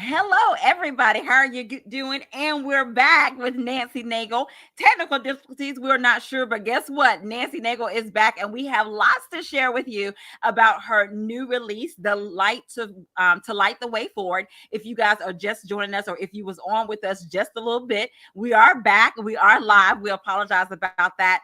Hello, everybody. How are you doing? And we're back with Nancy Naigle. Technical difficulties, we're not sure, but guess what? Nancy Naigle is back, and we have lots to share with you about her new release, "The Light to Light the Way Forward." If you guys are just joining us, or if you was on with us just a little bit, we are back. We are live. We apologize about that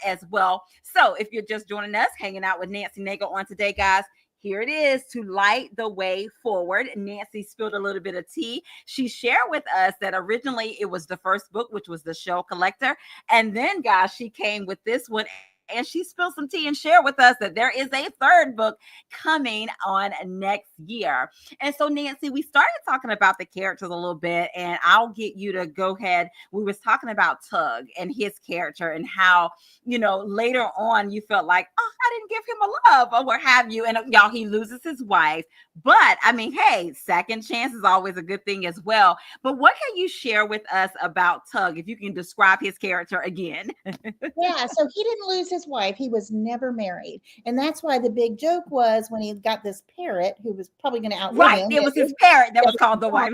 as well. So, if you're just joining us, hanging out with Nancy Naigle on today, guys. Here it is, "To Light the Way Forward." Nancy spilled a little bit of tea. She shared with us that originally it was the first book, which was The Show Collector. And then, guys, she came with this one and she spilled some tea and shared with us that there is a third book coming on next year. And so, Nancy, we started talking about the characters a little bit, and I'll get you to go ahead. We was talking about Tug and his character and how, later on you felt like, oh, I didn't give him a love or what have you. And y'all, he loses his wife. But I mean, hey, second chance is always a good thing as well. But what can you share with us about Tug, if you can describe his character again? Yeah, so he didn't lose his wife. He was never married. And that's why the big joke was when he got this parrot who was probably going to outlive Right. him. It was his parrot that was called the wife.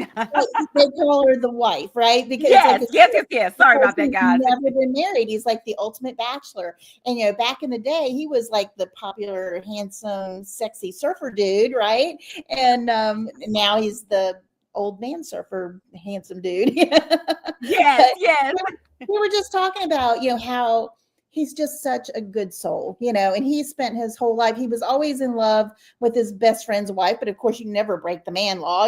They call her the wife, right? Because it's like yes. Sorry about that, he's guys. never been married. He's like the ultimate bachelor. And back in the day, he was like the popular, handsome, sexy surfer dude, right? And now he's the old man surfer, handsome dude. Yes. We were just talking about, how he's just such a good soul, and he spent his whole life, he was always in love with his best friend's wife, but of course you never break the man law,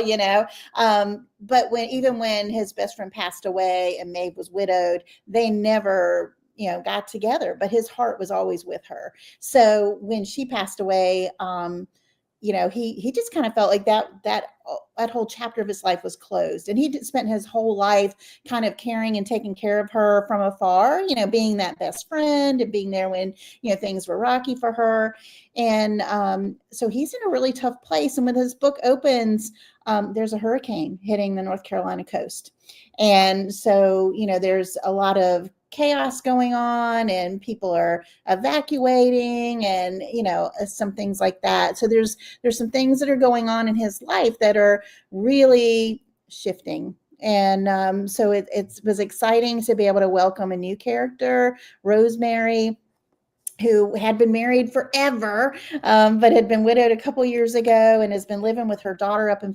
but even when his best friend passed away and Maeve was widowed, they never got together, but his heart was always with her. So when she passed away, he just kind of felt like that whole chapter of his life was closed, and he spent his whole life kind of caring and taking care of her from afar, being that best friend and being there when things were rocky for her. And so he's in a really tough place, and when his book opens, there's a hurricane hitting the North Carolina coast, and so there's a lot of chaos going on, and people are evacuating, and some things like that. So there's some things that are going on in his life that are really shifting. And so it was exciting to be able to welcome a new character, Rosemary, who had been married forever, but had been widowed a couple years ago and has been living with her daughter up in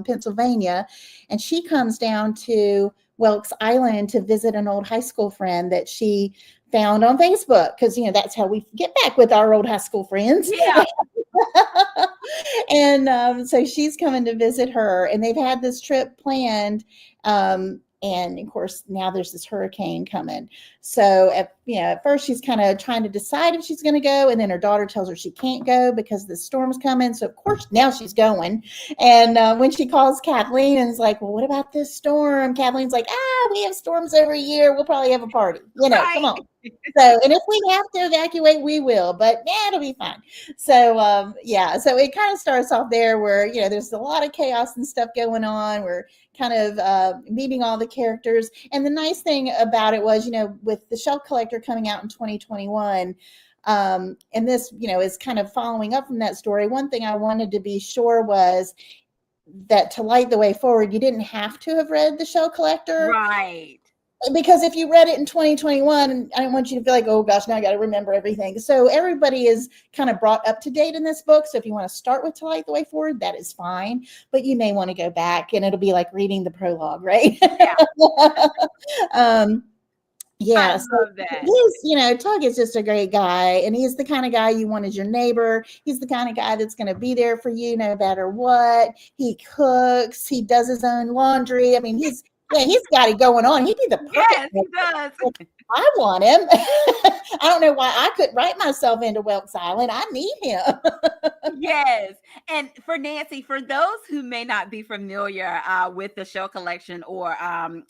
Pennsylvania. And she comes down to Welks Island to visit an old high school friend that she found on Facebook, because that's how we get back with our old high school friends. Yeah. And so she's coming to visit her, and they've had this trip planned. And of course, now there's this hurricane coming. So at first she's kind of trying to decide if she's going to go. And then her daughter tells her she can't go because the storm's coming. So of course now she's going. And when she calls Kathleen and is like, well, what about this storm? Kathleen's like, we have storms every year. We'll probably have a party, Right. Come on. So, and if we have to evacuate, we will, but it'll be fine. So, so it kind of starts off there where, there's a lot of chaos and stuff going on. We're kind of meeting all the characters. And the nice thing about it was, with The Shell Collector coming out in 2021, and this, is kind of following up from that story. One thing I wanted to be sure was that to light the way forward, you didn't have to have read The Shell Collector. Right. Because if you read it in 2021, I don't want you to feel like, oh gosh, now I got to remember everything. So everybody is kind of brought up to date in this book. So if you want to start with To Light the Way Forward, that is fine. But you may want to go back, and it'll be like reading the prologue, right? Yeah. I love that. Tug is just a great guy, and he's the kind of guy you want as your neighbor. He's the kind of guy that's going to be there for you no matter what. He cooks, he does his own laundry. I mean, he's got it going on. He'd be the perfect. Yes, he does. I want him. I don't know why I couldn't write myself into Welks Island. I need him. Yes. And for Nancy, for those who may not be familiar with the show collection or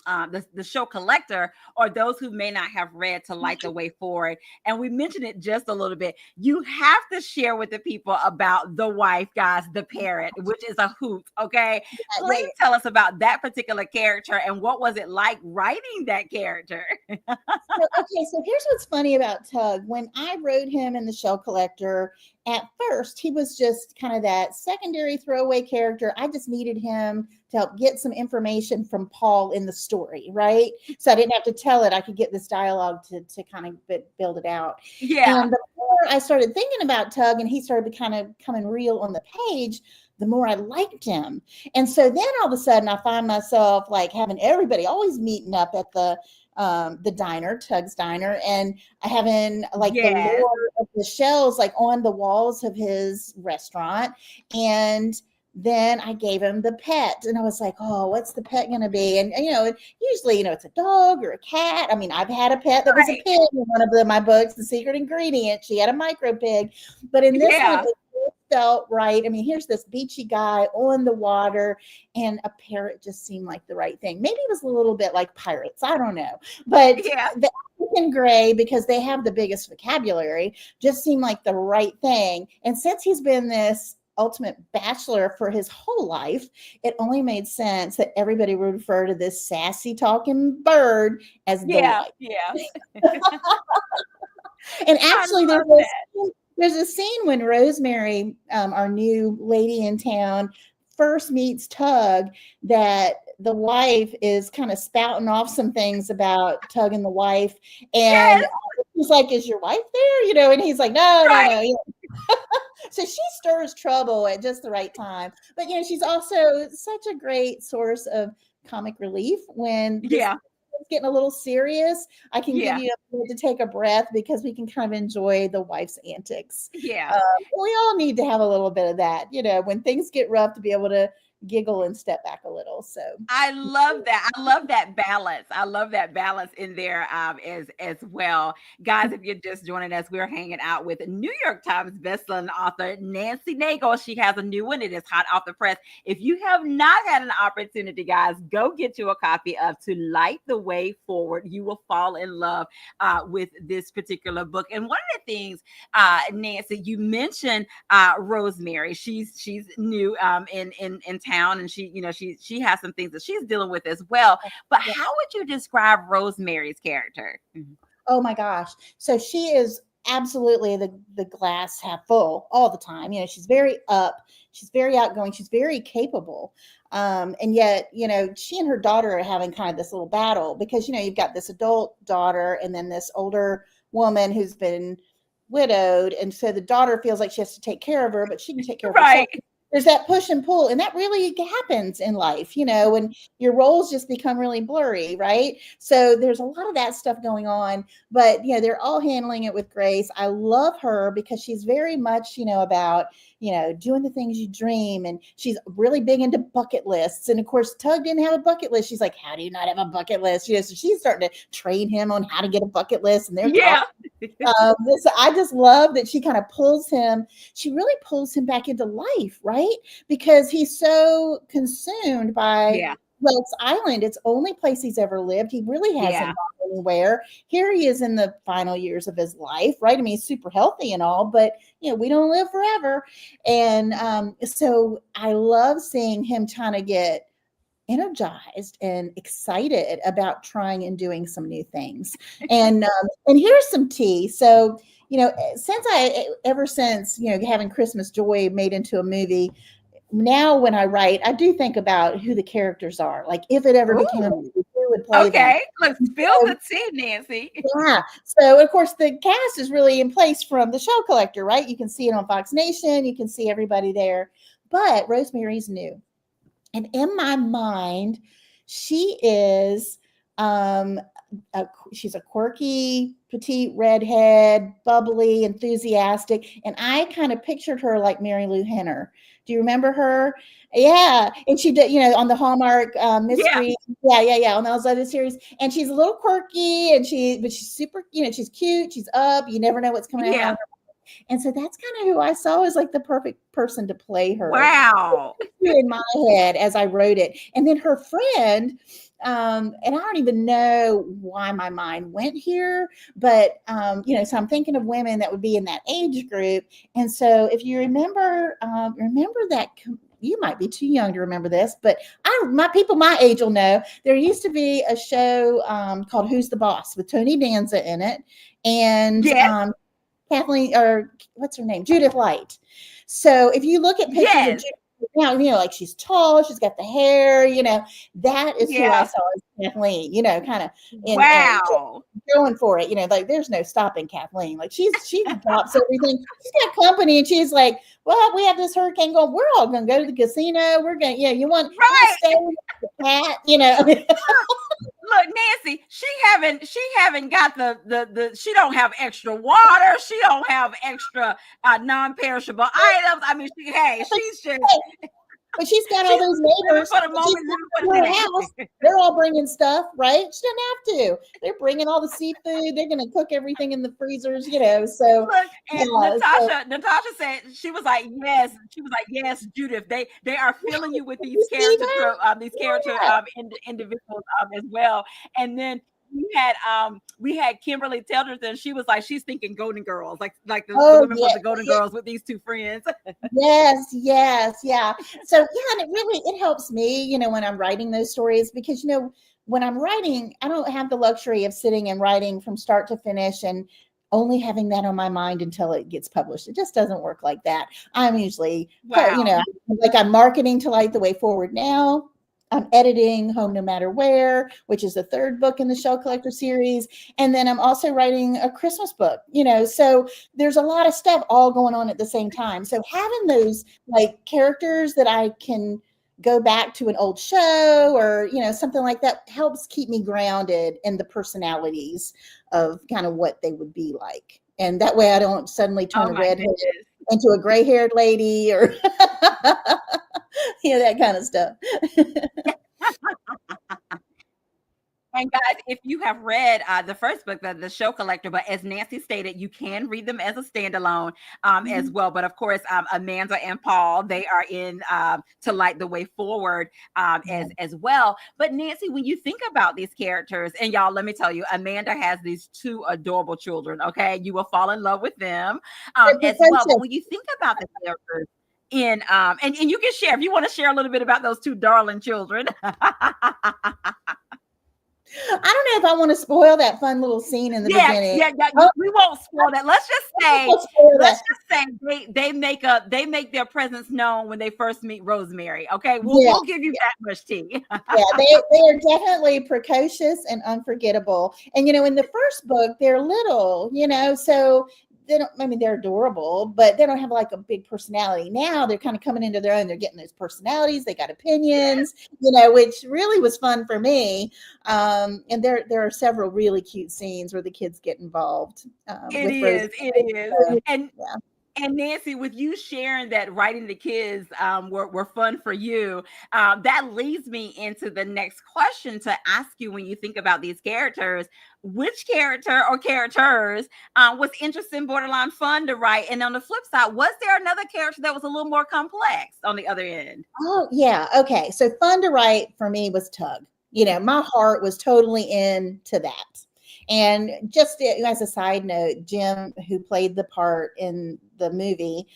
the show collector, or those who may not have read To Light the Way Forward, and we mentioned it just a little bit, you have to share with the people about the wife, guys, the parrot, which is a hoot. Okay. Please tell us about that particular character and what was it like writing that character? So here's what's funny about Tug. When I wrote him in The Shell Collector, at first he was just kind of that secondary throwaway character. I just needed him to help get some information from Paul in the story, right? So I didn't have to tell it. I could get this dialogue to kind of build it out. Yeah. And the more I started thinking about Tug and he started to kind of coming real on the page, the more I liked him. And so then all of a sudden I find myself like having everybody always meeting up at the diner, Tug's Diner, and having like the Yes. lore of the shells like on the walls of his restaurant. And then I gave him the pet and I was like, oh, what's the pet going to be? And, usually, it's a dog or a cat. I mean, I've had a pet that was a Right. pig in one of my books, The Secret Ingredient. She had a micro pig. But in this one, Yeah. it felt right. I mean, here's this beachy guy on the water, and a parrot just seemed like the right thing. Maybe it was a little bit like pirates. I don't know. But Yeah. the African gray, because they have the biggest vocabulary, just seemed like the right thing. And since he's been this ultimate bachelor for his whole life, it only made sense that everybody would refer to this sassy talking bird as the Yeah. wife. Yeah. And I actually, love that. there's a scene when Rosemary, our new lady in town, first meets Tug, that the wife is kind of spouting off some things about Tug and the wife. And Yes. he's like, is your wife there? And he's like, no, no, Right. no. So she stirs trouble at just the right time. But, she's also such a great source of comic relief when this Yeah. is getting a little serious. I can give Yeah. you a minute to take a breath because we can kind of enjoy the wife's antics. Yeah. We all need to have a little bit of that, when things get rough, to be able to giggle and step back a little. So I love that. I love that balance. I love that balance in there as well. Guys, if you're just joining us, we're hanging out with New York Times bestselling author Nancy Naigle. She has a new one. It is hot off the press. If you have not had an opportunity, guys, go get you a copy of To Light the Way Forward. You will fall in love with this particular book. And one of the things, Nancy, you mentioned Rosemary. She's new in town, and she has some things that she's dealing with as well. But yeah. how would you describe Rosemary's character? Oh my gosh. So she is absolutely the glass half full all the time. She's very up, she's very outgoing, she's very capable. And yet, she and her daughter are having kind of this little battle because, you've got this adult daughter and then this older woman who's been widowed. And so the daughter feels like she has to take care of her, but she can take care of herself. Right. There's that push and pull, and that really happens in life, when your roles just become really blurry, right? So there's a lot of that stuff going on, but they're all handling it with grace. I love her because she's very much, about doing the things you dream, and she's really big into bucket lists. And of course, Tug didn't have a bucket list. She's like, how do you not have a bucket list? So she's starting to train him on how to get a bucket list, and they're Yeah. I just love that she kind of she really pulls him back into life, right? Because he's so consumed by Yeah. Welks Island. It's the only place he's ever lived. He really hasn't Yeah. gone anywhere. Here he is in the final years of his life, right? I mean, he's super healthy and all, but we don't live forever. And so I love seeing him trying to get energized and excited about trying and doing some new things. And here's some tea. So, ever since, having Christmas Joy made into a movie, now when I write, I do think about who the characters are. Like if it ever became a Ooh. movie, who would play them? Okay. Let's spill So, the tea, Nancy. yeah. So of course the cast is really in place from The Shell Collector, right? You can see it on Fox Nation. You can see everybody there. But Rosemary's new. And in my mind, she is she's a quirky, petite redhead, bubbly, enthusiastic. And I kind of pictured her like Mary Lou Henner. Do you remember her? Yeah. And she did, on the Hallmark mystery. Yeah. On those other series. And she's a little quirky but she's super, she's cute. She's up. You never know what's coming out of Yeah. her. And so that's kind of who I saw as like the perfect person to play her. Wow. In my head as I wrote it. And then her friend, and I don't even know why my mind went here, but so I'm thinking of women that would be in that age group. And so if you remember that, you might be too young to remember this, but my people my age will know. There used to be a show called Who's the Boss with Tony Danza in it, and Yes. Kathleen, or what's her name? Judith Light. So if you look at pictures of Yes. Judith now, like she's tall, she's got the hair, that is who I Yeah. saw as Kathleen, kind of and just Wow. going for it, like there's no stopping Kathleen. Like she drops everything. She's got company and she's like, well, we have this hurricane going, we're all gonna go to the casino. We're gonna, you want to stay Right. with the cat. Look, Nancy, she haven't got the she don't have extra water. She don't have extra non-perishable items. I mean, she's just But she's got all she's those living neighbors for the that she's moment, living for got the in her house. day. They're all bringing stuff, right? She doesn't have to. They're bringing all the seafood. They're going to cook everything in the freezers. So, Look, and yeah. So, Natasha said she was like, yes, yes, Judith. They are filling you with you see that? these character Yeah. individuals as well. And then we had Kimberly Telderson. She was like, she's thinking Golden Girls, the Oh, women from yeah. the Golden Girls with these two friends. Yes, yes, yeah. So yeah, and it helps me, when I'm writing those stories because when I'm writing, I don't have the luxury of sitting and writing from start to finish and only having that on my mind until it gets published. It just doesn't work like that. I'm usually, Wow. like I'm marketing to Light the Way Forward now. I'm editing Home No Matter Where, which is the third book in the Shell Collector series. And then I'm also writing a Christmas book, so there's a lot of stuff all going on at the same time. So having those like characters that I can go back to an old show or, something like that helps keep me grounded in the personalities of kind of what they would be like. And that way I don't suddenly turn Oh a my redhead goodness. into a gray haired lady or, that kind of stuff. And guys, if you have read the first book, the Show Collector, but as Nancy stated, you can read them as a standalone as well. But of course, Amanda and Paul, they are in To Light the Way Forward as well. But Nancy, when you think about these characters, and y'all, let me tell you, Amanda has these two adorable children. Okay, you will fall in love with them as well. But when you think about the characters in and you can share if you want to share a little bit about those two darling children. I don't know if I want to spoil that fun little scene in the beginning. Yeah. Oh, We won't spoil that. let's spoil Let's that. just say they make their presence known when they first meet Rosemary. Okay, Yeah, we'll give you that much tea. yeah, they are definitely precocious and unforgettable. And in the first book, they're little, so they don't. I mean, they're adorable, but they don't have like a big personality. Now they're kind of coming into their own. They're getting those personalities. They got opinions, which really was fun for me. And there are several really cute scenes where the kids get involved with Rosemary. It is, So, and yeah. And Nancy, with you sharing that writing the kids were fun for you, that leads me into the next question to ask you when you think about these characters, which character or characters was interesting, borderline fun to write? And on the flip side, was there another character that was a little more complex on the other end? Oh, yeah. Okay. So fun to write for me was Tug. My heart was totally into that. And just as a side note, Jim, who played the part in the movie,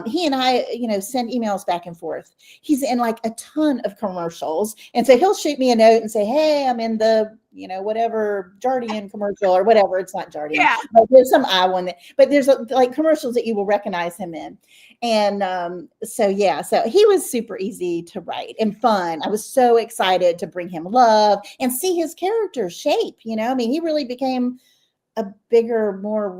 he and I, send emails back and forth. He's in like a ton of commercials. And so he'll shoot me a note and say, hey, I'm in the, whatever Jardian commercial or whatever. It's not Jardian, Yeah. but there's some I one, but there's like commercials that you will recognize him in. And so he was super easy to write and fun. I was so excited to bring him love and see his character shape. I mean, he really became a bigger, more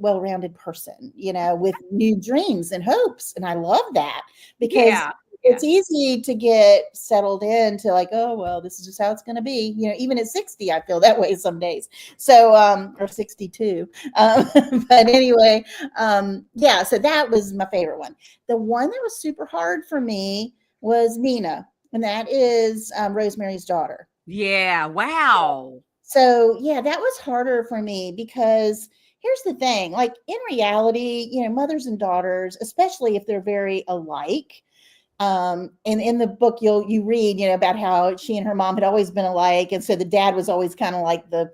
well-rounded person, with new dreams and hopes. And I love that because it's easy to get settled into like, oh, well, this is just how it's going to be. Even at 60, I feel that way some days. So, or 62. But anyway, so that was my favorite one. The one that was super hard for me was Mina, and that is Rosemary's daughter. Yeah. Wow. So, yeah, that was harder for me because here's the thing, like in reality, mothers and daughters, especially if they're very alike, and in the book you read, about how she and her mom had always been alike. And so the dad was always kind of like the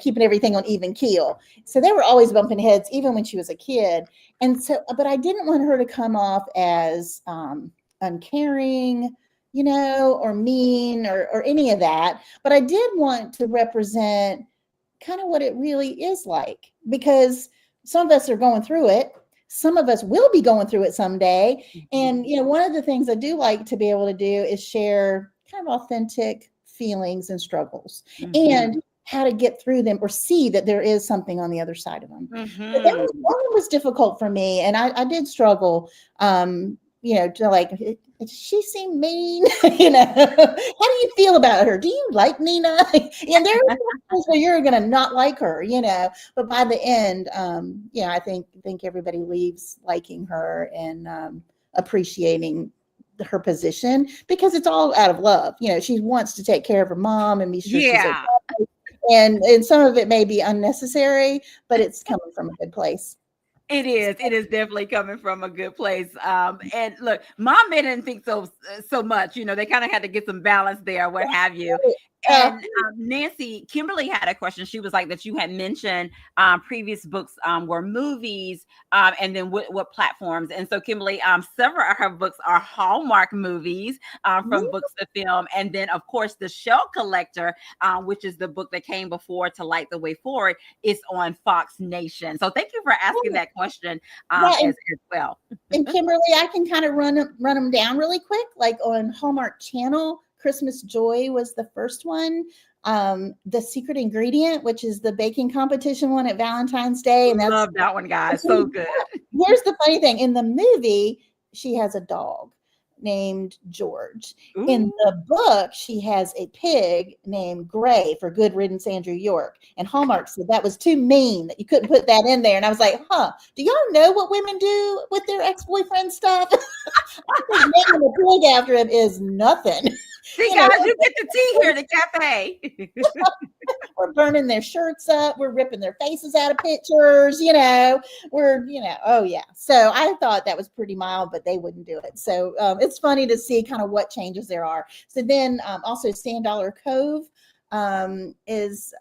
keeping everything on even keel. So they were always bumping heads, even when she was a kid. And so, but I didn't want her to come off as uncaring, or mean or any of that. But I did want to represent kind of what it really is like, because some of us are going through it. Some of us will be going through it someday. And, one of the things I do like to be able to do is share kind of authentic feelings and struggles Mm-hmm. and how to get through them or see that there is something on the other side of them. But Mm-hmm. that one was difficult for me. And I did struggle, to like, does she seem mean? How do you feel about her? Do you like Nina? And there are times where you're going to not like her, but by the end, I think everybody leaves liking her and appreciating her position because it's all out of love. She wants to take care of her mom and be sure she's okay. Yeah. And some of it may be unnecessary, but it's coming from a good place. It is. It is definitely coming from a good place. And look, mom didn't think so much. They kind of had to get some balance there, what have you. Uh, And Nancy, Kimberly had a question. She was like that you had mentioned previous books were movies, and then what platforms. And so Kimberly, several of her books are Hallmark movies, from books to film, and then of course the Shell Collector, which is the book that came before To Light the Way Forward, is on Fox Nation. So thank you for asking that question yeah, as well. and Kimberly, I can kind of run them down really quick. Like on Hallmark Channel, Christmas Joy was the first one. The Secret Ingredient, which is the baking competition one at Valentine's Day, and that's Love that one, guys. So good. here's the funny thing. In the movie, she has a dog named George. In Ooh. the book, she has a pig named Gray for Good Riddance Andrew York. And Hallmark said that was too mean, that you couldn't put that in there. And I was like, do y'all know what women do with their ex-boyfriend stuff? I think naming a pig after him is nothing. See, You know, guys, you get the tea here at the cafe. we're burning their shirts up, we're ripping their faces out of pictures, oh yeah. So I thought that was pretty mild, but they wouldn't do it. So it's funny to see kind of what changes there are. So then also Sand Dollar Cove is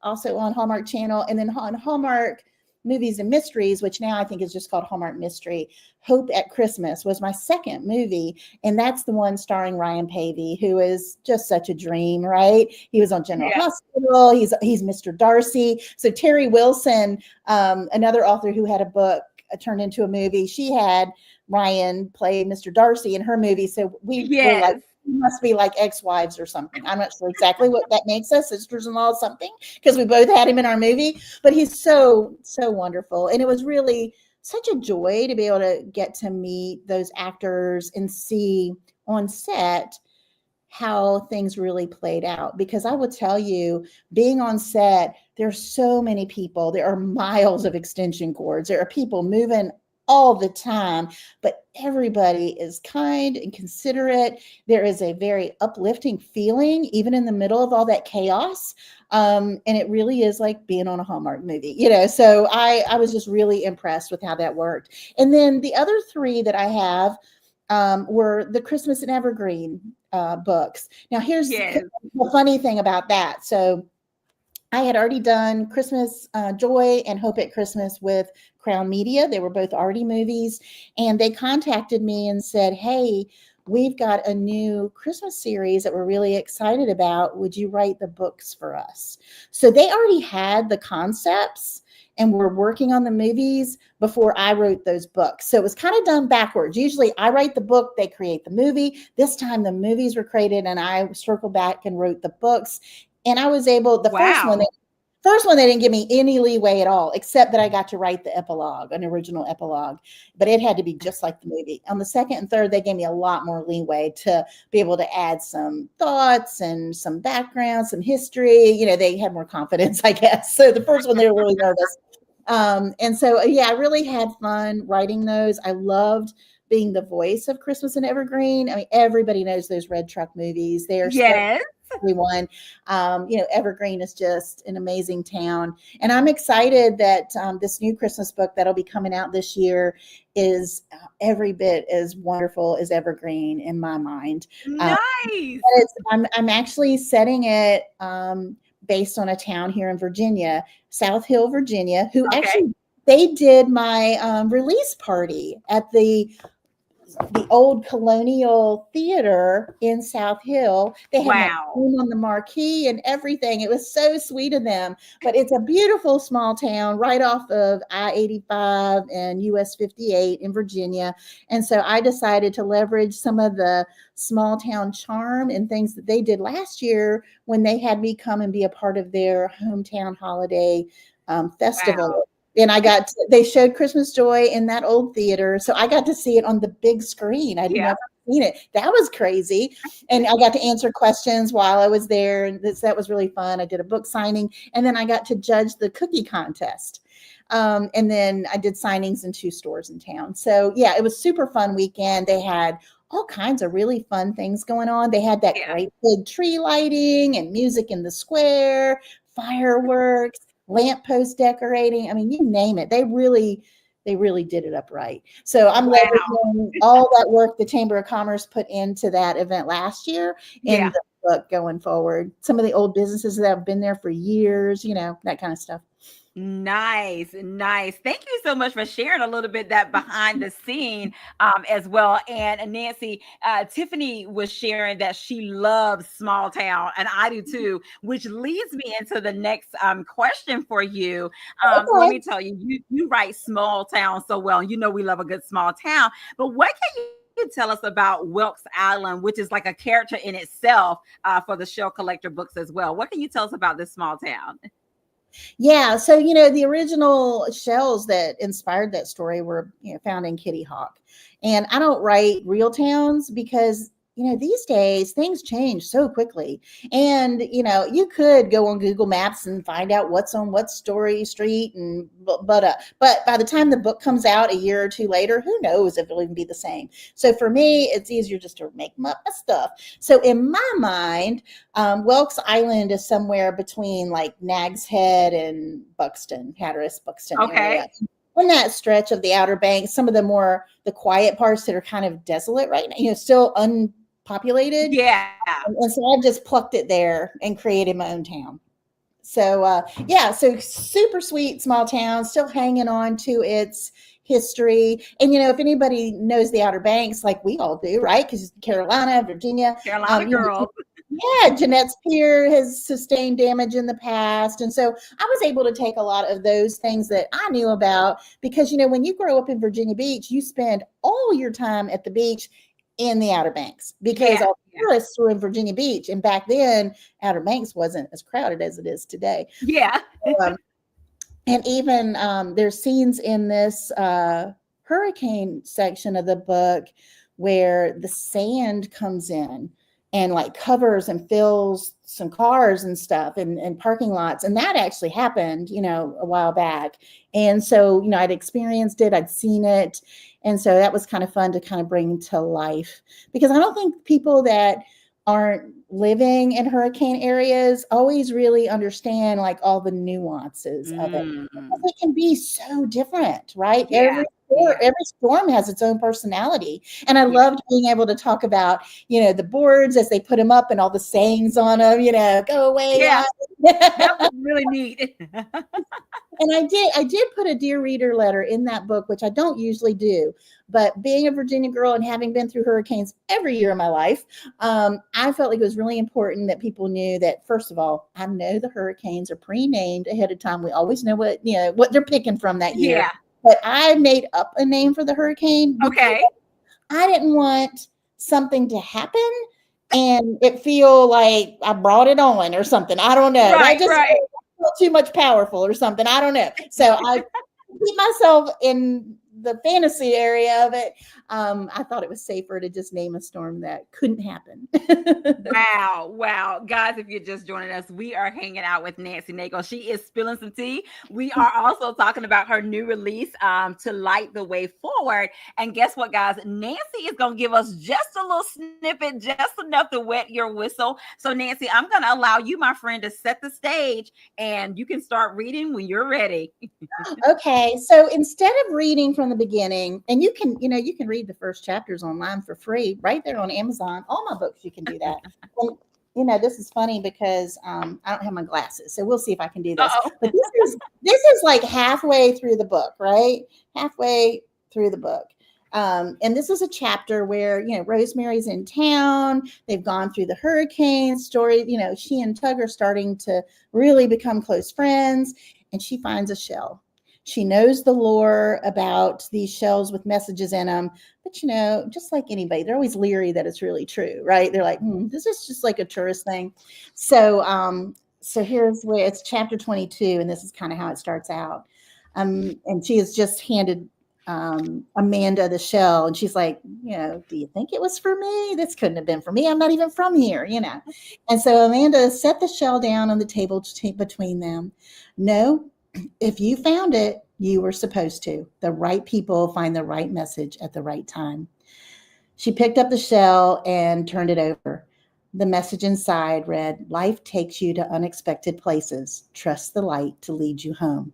also on Hallmark Channel, and then on Hallmark Movies and Mysteries, which now I think is just called Hallmark Mystery. Hope at Christmas was my second movie, and that's the one starring Ryan Pavey, who is just such a dream, right? He was on General Yeah. Hospital. He's Mr. Darcy. So Terry Wilson, another author who had a book turned into a movie, she had Ryan play Mr. Darcy in her movie. So we were like, Yes. we must be like ex-wives or something. I'm not sure exactly what that makes us, sisters-in-law something, because we both had him in our movie. But he's so wonderful, and it was really such a joy to be able to get to meet those actors and see on set how things really played out. Because I will tell you, being on set, there's so many people. There are miles of extension cords. There are people moving all the time, but everybody is kind and considerate. There is a very uplifting feeling, even in the middle of all that chaos. And it really is like being on a Hallmark movie, So I was just really impressed with how that worked. And then the other three that I have were the Christmas and Evergreen books. Now, here's Yes. the funny thing about that. So I had already done Christmas Joy and Hope at Christmas with Crown Media. They were both already movies. And they contacted me and said, hey, we've got a new Christmas series that we're really excited about. Would you write the books for us? So they already had the concepts and were working on the movies before I wrote those books. So it was kind of done backwards. Usually I write the book, they create the movie. This time the movies were created and I circled back and wrote the books. And I was able, the first one, Wow. they didn't give me any leeway at all, except that I got to write the epilogue, an original epilogue, but it had to be just like the movie. On the second and third, they gave me a lot more leeway to be able to add some thoughts and some background, some history. They had more confidence, I guess. So the first one, they were really nervous. And so, yeah, I really had fun writing those. I loved being the voice of Christmas and Evergreen. I mean, everybody knows those Red Truck movies. They are so Yes. everyone. Evergreen is just an amazing town. And I'm excited that this new Christmas book that'll be coming out this year is every bit as wonderful as Evergreen in my mind. Nice. I'm actually setting it based on a town here in Virginia, South Hill, Virginia, who Okay. actually they did my release party at the the old Colonial Theater in South Hill. They had my Wow. name on the marquee and everything. It was so sweet of them. But it's a beautiful small town right off of I-85 and US 58 in Virginia. And so I decided to leverage some of the small town charm and things that they did last year when they had me come and be a part of their hometown holiday festival. Wow. And they showed Christmas Joy in that old theater. So I got to see it on the big screen. I'd Yeah. never seen it. That was crazy. And I got to answer questions while I was there. And that was really fun. I did a book signing, and then I got to judge the cookie contest. And then I did signings in 2 stores in town. So yeah, it was super fun weekend. They had all kinds of really fun things going on. They had that Yeah. great big tree lighting and music in the square, fireworks, lamppost decorating. I mean, you name it. They really did it up right. So I'm Wow. leveraging all that work the Chamber of Commerce put into that event last year in Yeah. the book going forward. Some of the old businesses that have been there for years, that kind of stuff. Nice, nice. Thank you so much for sharing a little bit that behind the scene as well. And Nancy, Tiffany was sharing that she loves small town, and I do too, which leads me into the next question for you. Let Okay. me tell you, you write small town so well. You know we love a good small town, but what can you tell us about Wilkes Island, which is like a character in itself for the Shell Collector books as well? What can you tell us about this small town? Yeah, so the original shells that inspired that story were found in Kitty Hawk, and I don't write real towns because these days things change so quickly, and you could go on Google Maps and find out what's on what story street, and but by the time the book comes out a year or two later, who knows if it'll even be the same. So for me, it's easier just to make up my stuff. So in my mind, Wilkes Island is somewhere between like Nags Head and Buxton, Hatteras, Buxton Okay. area. In that stretch of the Outer Banks, some of the quiet parts that are kind of desolate right now, still unpopulated. Yeah. And so I just plucked it there and created my own town. So yeah, so super sweet small town, still hanging on to its history. And if anybody knows the Outer Banks, like we all do, right? Because Carolina, Virginia, Carolina girls. yeah, Jeanette's Pier has sustained damage in the past. And so I was able to take a lot of those things that I knew about because, when you grow up in Virginia Beach, you spend all your time at the beach in the Outer Banks because Yeah. all the Yeah. tourists were in Virginia Beach. And back then, Outer Banks wasn't as crowded as it is today. Yeah. Um, and even there's scenes in this hurricane section of the book where the sand comes in and like covers and fills some cars and stuff and parking lots. And that actually happened, a while back. And so, I'd experienced it, I'd seen it. And so that was kind of fun to kind of bring to life because I don't think people that aren't living in hurricane areas always really understand like all the nuances of it because Mm. it can be so different, right? Yeah. Yeah. Every storm has its own personality. And I Yeah. loved being able to talk about, the boards as they put them up and all the sayings on them, go away. Yeah. That And was really neat. I did put a Dear Reader letter in that book, which I don't usually do. But being a Virginia girl and having been through hurricanes every year of my life, I felt like it was really important that people knew that, first of all, I know the hurricanes are pre-named ahead of time. We always know what they're picking from that year. Yeah. But I made up a name for the hurricane because Okay. I didn't want something to happen and it feel like I brought it on or something. I don't know. That Right. just Right. felt too much powerful or something. I don't know. So I keep myself in the fantasy area of it. I thought it was safer to just name a storm that couldn't happen. Wow. Wow. Guys, if you're just joining us, we are hanging out with Nancy Naigle. She is spilling some tea. We are also talking about her new release, To Light the Way Forward. And guess what, guys? Nancy is going to give us just a little snippet, just enough to wet your whistle. So, Nancy, I'm going to allow you, my friend, to set the stage and you can start reading when you're ready. Okay, so instead of reading from the beginning, and you can read the first chapters online for free right there on Amazon. All my books, you can do that. And, this is funny because I don't have my glasses, so we'll see if I can do this. Uh-oh. But this is like halfway through the book, right? Halfway through the book. And this is a chapter where, Rosemary's in town. They've gone through the hurricane story. She and Tug are starting to really become close friends. And she finds a shell. She knows the lore about these shells with messages in them. But, just like anybody, they're always leery that it's really true, right? They're like, this is just like a tourist thing. So here's where it's chapter 22, and this is kind of how it starts out. And she has just handed Amanda the shell, and she's like, do you think it was for me? This couldn't have been for me. I'm not even from here. And so Amanda set the shell down on the table between them. No, if you found it, you were supposed to. The right people find the right message at the right time. She picked up the shell and turned it over. The message inside read, "Life takes you to unexpected places. Trust the light to lead you home."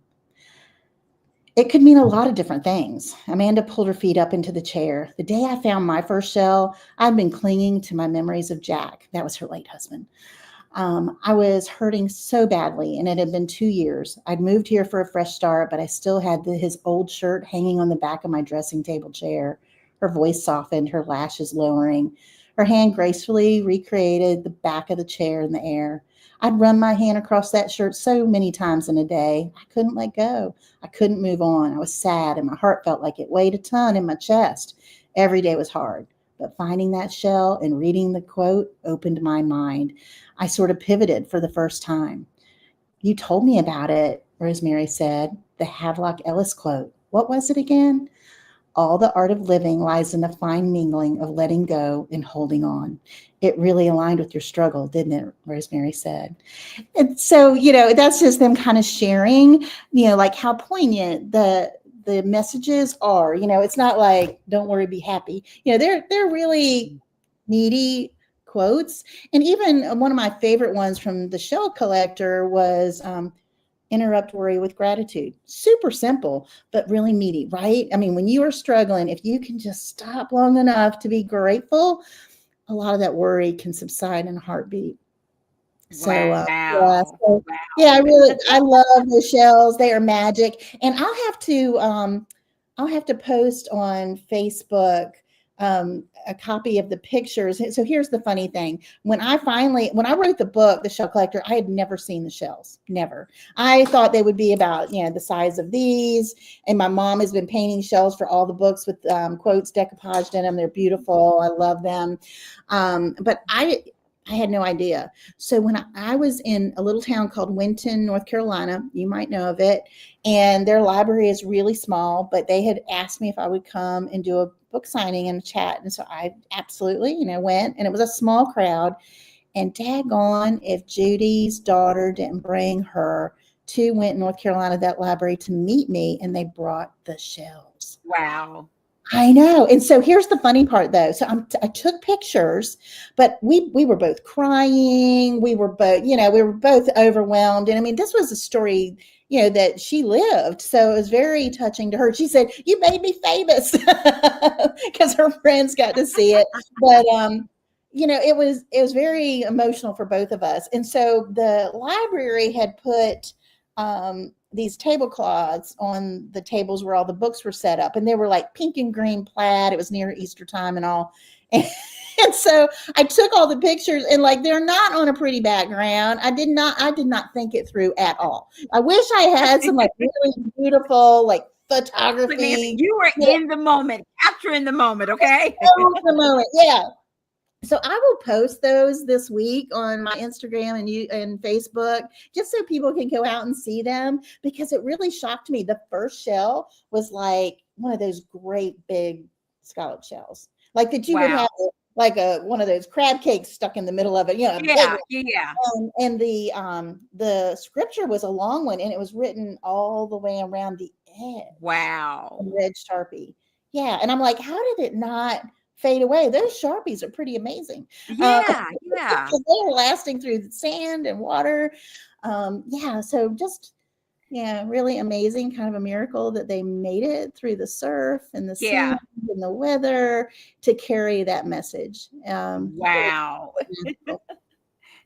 It could mean a lot of different things. Amanda pulled her feet up into the chair. The day I found my first shell, I'd been clinging to my memories of Jack. That was her late husband. I was hurting so badly, and it had been 2 years. I'd moved here for a fresh start, but I still had his old shirt hanging on the back of my dressing table chair. Her voice softened, her lashes lowering. Her hand gracefully recreated the back of the chair in the air. I'd run my hand across that shirt so many times in a day. I couldn't let go. I couldn't move on. I was sad, and my heart felt like it weighed a ton in my chest. Every day was hard, but finding that shell and reading the quote opened my mind. I sort of pivoted for the first time. "You told me about it," Rosemary said. "The Havelock Ellis quote. What was it again?" "All the art of living lies in the fine mingling of letting go and holding on." It really aligned with your struggle, didn't it? Rosemary said. And so, that's just them kind of sharing, like how poignant the messages are. It's not like, don't worry, be happy. They're really meaty quotes. And even one of my favorite ones from the Shell Collector was interrupt worry with gratitude. Super simple, but really meaty, right? I mean, when you are struggling, if you can just stop long enough to be grateful, a lot of that worry can subside in a heartbeat. So, yeah, Wow. so Wow. yeah, I love the shells. They are magic, and I'll have to post on Facebook a copy of the pictures. So here's the funny thing: when I wrote the book, The Shell Collector, I had never seen the shells. Never. I thought they would be about the size of these. And my mom has been painting shells for all the books with quotes decoupaged in them. They're beautiful. I love them. But I had no idea. So when I was in a little town called Winton, North Carolina, you might know of it, and their library is really small, but they had asked me if I would come and do a book signing and chat. And so I absolutely, went, and it was a small crowd. And daggone if Judy's daughter didn't bring her to Winton, North Carolina, that library to meet me, and they brought the shells. Wow. I know. And so here's the funny part, though. So I took pictures, but we were both crying. We were both overwhelmed. And I mean, this was a story, that she lived. So it was very touching to her. She said, "You made me famous," because her friends got to see it. But it was very emotional for both of us. And so the library had put these tablecloths on the tables where all the books were set up, and they were like pink and green plaid. It was near Easter time and all. And so I took all the pictures, and like, they're not on a pretty background. I did not think it through at all. I wish I had some like really beautiful like But Nancy, photography. you were in the moment, capturing the moment, okay? The moment. Yeah. So I will post those this week on my Instagram and Facebook, just so people can go out and see them, because it really shocked me. The first shell was like one of those great big scallop shells, like that you would Wow. have like one of those crab cakes stuck in the middle of it, a big Yeah, one. yeah. And the scripture was a long one, and it was written all the way around the edge Wow. in red Sharpie. Yeah, and I'm like, how did it not fade away? Those Sharpies are pretty amazing. Yeah, yeah. They're lasting through the sand and water. Yeah, so just really amazing, kind of a miracle that they made it through the surf and the sand Yeah. and the weather to carry that message. Really Wow. magical. Yeah.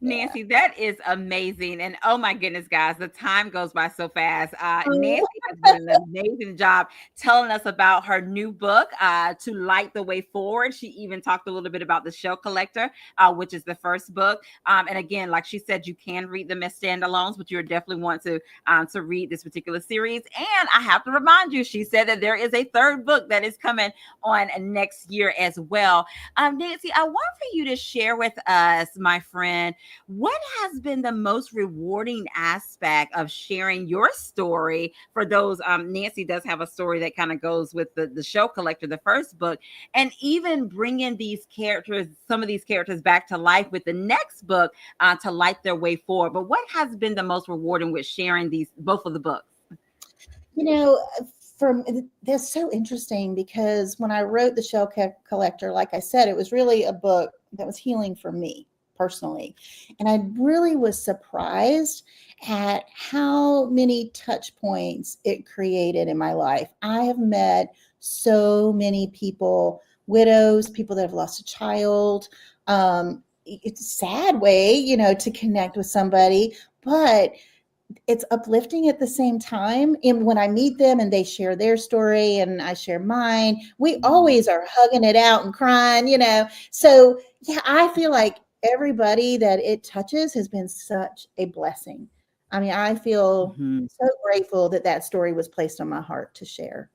Nancy, that is amazing. And oh my goodness, guys, the time goes by so fast. Nancy Oh, has did an amazing job telling us about her new book, To Light the Way Forward. She even talked a little bit about The Shell Collector, which is the first book. And again, like she said, you can read them as standalones, but you definitely want to read this particular series. And I have to remind you, she said that there is a third book that is coming on next year as well. Nancy, I want for you to share with us, my friend, what has been the most rewarding aspect of sharing your story for those? Nancy does have a story that kind of goes with the Show Collector, the first book, and even bringing these characters, some of these characters back to life with the next book to light their way forward. But what has been the most rewarding with sharing these, both of the books? You know, from that's so interesting because when I wrote the Shell Collector, like I said, it was really a book that was healing for me personally. And I really was surprised at how many touch points it created in my life. I have met so many people, widows, people that have lost a child. It's a sad way, to connect with somebody, but it's uplifting at the same time. And when I meet them and they share their story and I share mine, we always are hugging it out and crying. So yeah, I feel like everybody that it touches has been such a blessing. I mean, I feel Mhm. so grateful that that story was placed on my heart to share.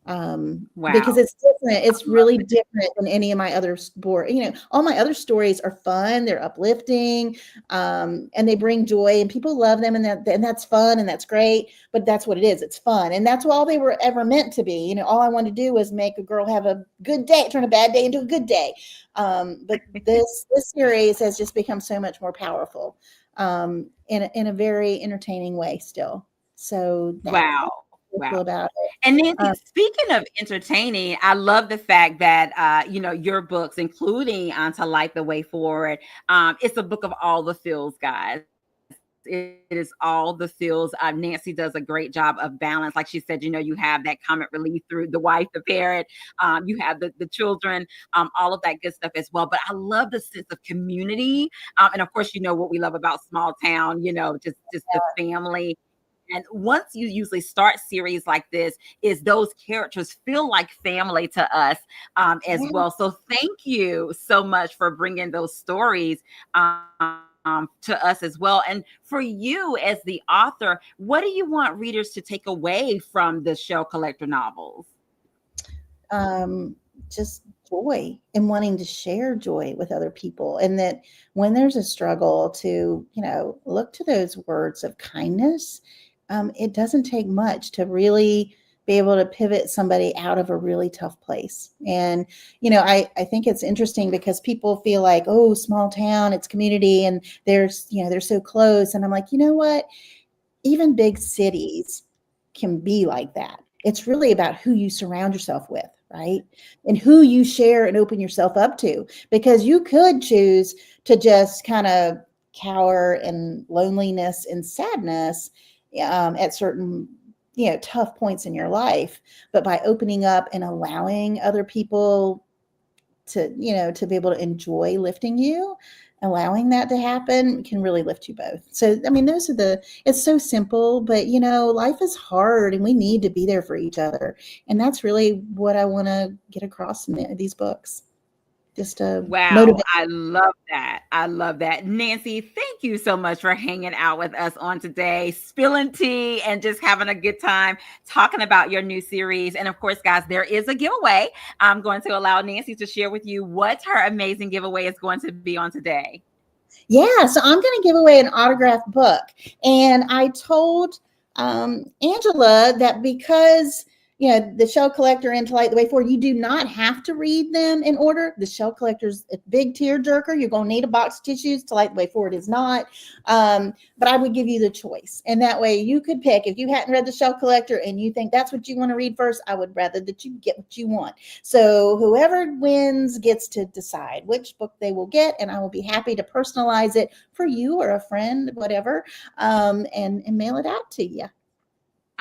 Because Wow. it's different. I It's love really it. different than any of my other sport. All my other stories are fun, they're uplifting, and they bring joy and people love them, and that's fun and that's great. But that's what it is. It's fun. And that's all they were ever meant to be. All I wanted to do was make a girl have a good day, turn a bad day into a good day. But this series has just become so much more powerful, in a very entertaining way still. So that's Wow. what I Wow. feel about it. And Nancy, Um, speaking of entertaining, I love the fact that your books, including To Light the Way Forward, it's a book of all the feels, guys. It is all the feels. Nancy does a great job of balance. Like she said, you have that comic relief through the wife, the parent, you have the children, all of that good stuff as well. But I love the sense of community. And of course, you know what we love about small town, just the family. And once you usually start series like this, is those characters feel like family to us as yeah. well. So thank you so much for bringing those stories to us as well. And for you as the author, what do you want readers to take away from the Shell Collector novels? um, just joy and wanting to share joy with other people. And that when there's a struggle to, look to those words of kindness, it doesn't take much to really be able to pivot somebody out of a really tough place. And, I think it's interesting because people feel like, oh, small town, it's community, and they're so close. And I'm like, you know what? Even big cities can be like that. It's really about who you surround yourself with, right? And who you share and open yourself up to, because you could choose to just kind of cower in loneliness and sadness at certain tough points in your life. But by opening up and allowing other people to be able to enjoy lifting you, allowing that to happen can really lift you both. So I mean, it's so simple, but life is hard and we need to be there for each other. And that's really what I want to get across in these books, just to Wow, motivate. I love that. I love that. Nancy, thank you so much for hanging out with us on today, spilling tea and just having a good time talking about your new series. And of course, guys, there is a giveaway. I'm going to allow Nancy to share with you what her amazing giveaway is going to be on today. Yeah, so I'm going to give away an autographed book. And I told Angela that because the Shell Collector and To Light the Way Forward, you do not have to read them in order. The Shell Collector's a big tear jerker. You're going to need a box of tissues. To Light the Way Forward is not. But I would give you the choice, and that way you could pick. If you hadn't read the Shell Collector and you think that's what you want to read first, I would rather that you get what you want. So whoever wins gets to decide which book they will get, and I will be happy to personalize it for you or a friend, whatever, and mail it out to you.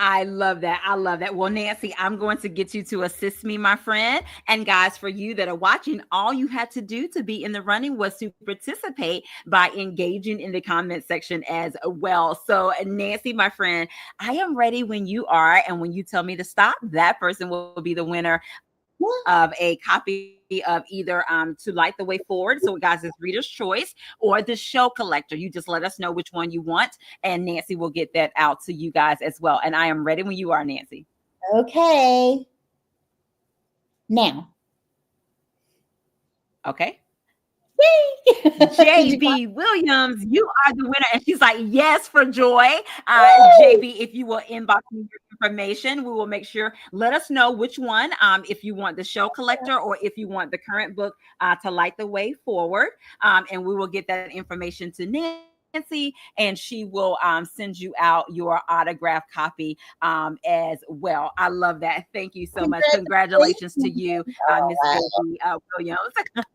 I love that. I love that. Well, Nancy, I'm going to get you to assist me, my friend. And guys, for you that are watching, all you had to do to be in the running was to participate by engaging in the comment section as well. So, Nancy, my friend, I am ready when you are. And when you tell me to stop, that person will be the winner of a copy of either To Light the Way Forward. So, guys, it's reader's choice or the show collector. You just let us know which one you want, and Nancy will get that out to you guys as well. And I am ready when you are, Nancy. Okay. Now. Okay. Did you JB Williams, you are the winner. And she's like, yes, for joy. Woo! JB, if you will inbox me your information, we will make sure, let us know which one, if you want the show collector or if you want the current book, To Light the Way Forward. And we will get that information to Nancy, and she will send you out your autographed copy as well. I love that. Thank you so much. Congratulations to you, Congratulations. Miss Oh, wow. JB Williams.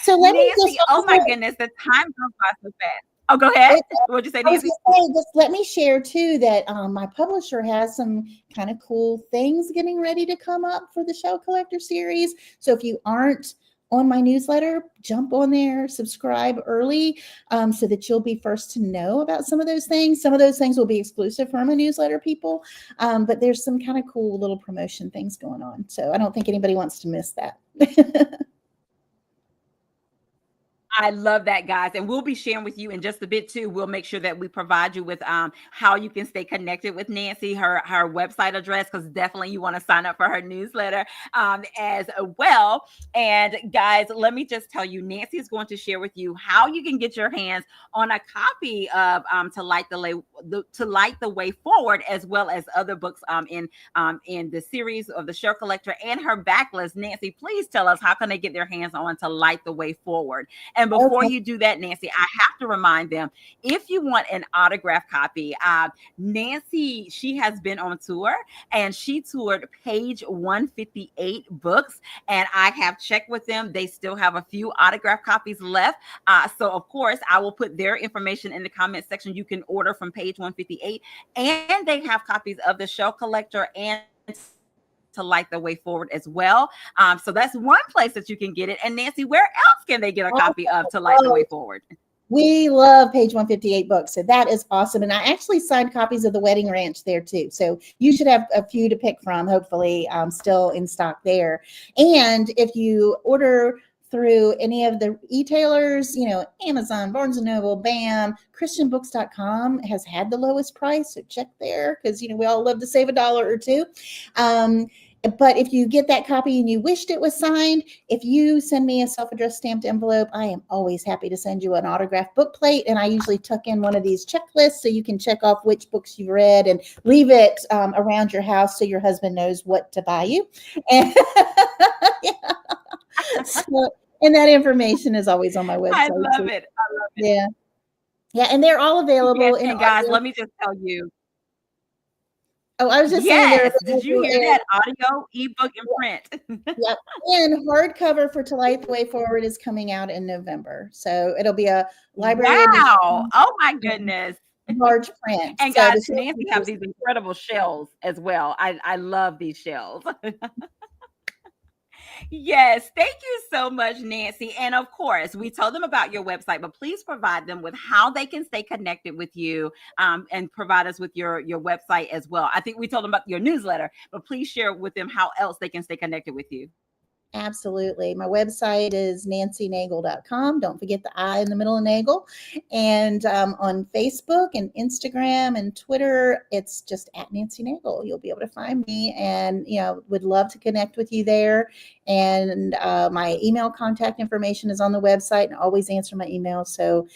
So let me just Nancy, oh my also goodness, the time goes by so fast. Oh, go ahead. What'd you say, I was Nancy? going to say, just let me share too that my publisher has some kind of cool things getting ready to come up for the Show Collector series. So if you aren't on my newsletter, jump on there, subscribe early so that you'll be first to know about some of those things. Some of those things will be exclusive for my newsletter people, but there's some kind of cool little promotion things going on. So I don't think anybody wants to miss that. I love that, guys. And we'll be sharing with you in just a bit too. We'll make sure that we provide you with how you can stay connected with Nancy, her website address, because definitely you want to sign up for her newsletter as well. And guys, let me just tell you, Nancy is going to share with you how you can get your hands on a copy of To Light the Way Forward, as well as other books in the series of the Show Collector and her backlist. Nancy, please tell us how can they get their hands on To Light the Way Forward. And before Okay. you do that, Nancy, I have to remind them, if you want an autograph copy, Nancy, she has been on tour and she toured page 158 books. And I have checked with them. They still have a few autograph copies left. So, of course, I will put their information in the comment section. You can order from page 158. And they have copies of the Show Collector and To Light the Way Forward as well. So that's one place that you can get it. And Nancy, where else can they get a copy of To Light the Way Oh, Forward? we love page 158 books. So that is awesome. And I actually signed copies of The Wedding Ranch there too. So you should have a few to pick from, hopefully still in stock there. And if you order through any of the e-tailers, Amazon, Barnes & Noble, BAM, christianbooks.com has had the lowest price. So check there because, we all love to save $1 or $2. But if you get that copy and you wished it was signed, if you send me a self-addressed stamped envelope, I am always happy to send you an autographed book plate. And I usually tuck in one of these checklists so you can check off which books you've read and leave it around your house so your husband knows what to buy you. And, yeah. So, and that information is always on my website. I love too. it. I love it. Yeah. Yeah. And they're all available Yes, in and guys, audio. let me just tell you. Oh, I was just saying they're Yes, did you available hear in that? Audio, ebook, and print. Yep. And hardcover for To Light the Way Forward is coming out in November. So it'll be a library Wow. edition, Oh my goodness. large print. And So guys, the show Nancy have features. these incredible shells as well. I love these shells. Yes, thank you so much, Nancy. And of course, we told them about your website, but please provide them with how they can stay connected with you and provide us with your website as well. I think we told them about your newsletter, but please share with them how else they can stay connected with you. Absolutely. My website is nancynaigle.com. Don't forget the I in the middle of Naigle. And on Facebook and Instagram and Twitter, it's just at Nancy Naigle. You'll be able to find me and, would love to connect with you there. And my email contact information is on the website and I always answer my email. So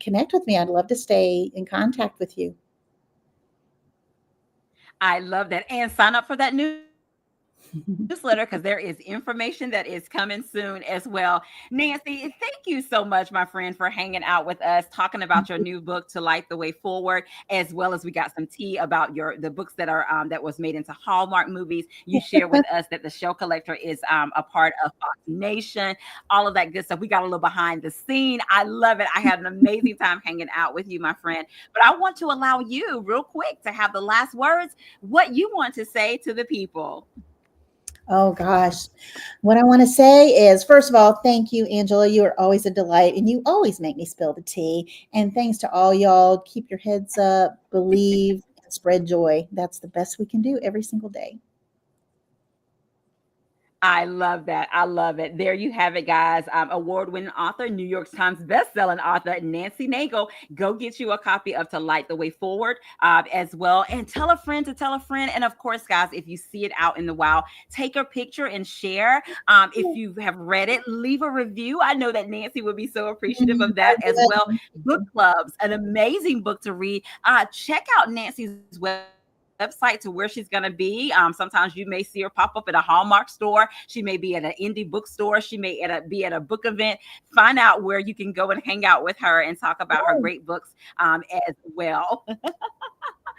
connect with me. I'd love to stay in contact with you. I love that. And sign up for that newsletter newsletter because there is information that is coming soon as well. Nancy, thank you so much, my friend, for hanging out with us, talking about your new book, To Light the Way Forward, as well as we got some tea about the books that are that was made into Hallmark movies. You share with us that the show collector is a part of Fox Nation, all of that good stuff. We got a little behind the scene. I love it. I had an amazing time hanging out with you, my friend. But I want to allow you, real quick, to have the last words, what you want to say to the people. Oh gosh. What I want to say is, first of all, thank you, Angela. You are always a delight and you always make me spill the tea. And thanks to all y'all. Keep your heads up, believe, and spread joy. That's the best we can do every single day. I love that. I love it. There you have it, guys. Award-winning author, New York Times best-selling author Nancy Naigle. Go get you a copy of To Light the Way Forward as well, and tell a friend to tell a friend. And of course, guys, if you see it out in the wild, take a picture and share. If you have read it, leave a review. I know that Nancy would be so appreciative of I that as well. Book will. clubs, an amazing book to read. Check out Nancy's website to where she's going to be. Sometimes you may see her pop up at a Hallmark store. She may be at an indie bookstore. She may be at a book event. Find out where you can go and hang out with her and talk about her Yeah, great books as well.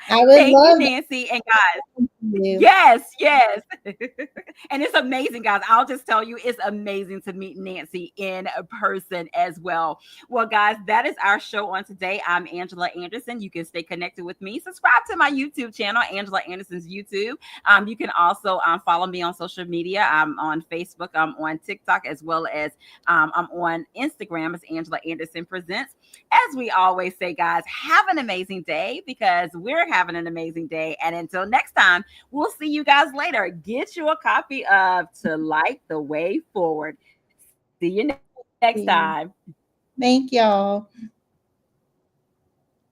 I would Thank you, love that. Nancy. And guys, Thank you. yes, yes. And it's amazing, guys. I'll just tell you, it's amazing to meet Nancy in person as well. Well, guys, that is our show on today. I'm Angela Anderson. You can stay connected with me. Subscribe to my YouTube channel, Angela Anderson's YouTube. You can also follow me on social media. I'm on Facebook. I'm on TikTok, as well as I'm on Instagram as Angela Anderson Presents. As we always say, guys, have an amazing day because we're having an amazing day. And until next time, we'll see you guys later. Get you a copy of To Light the Way Forward. See you next time. Thank y'all.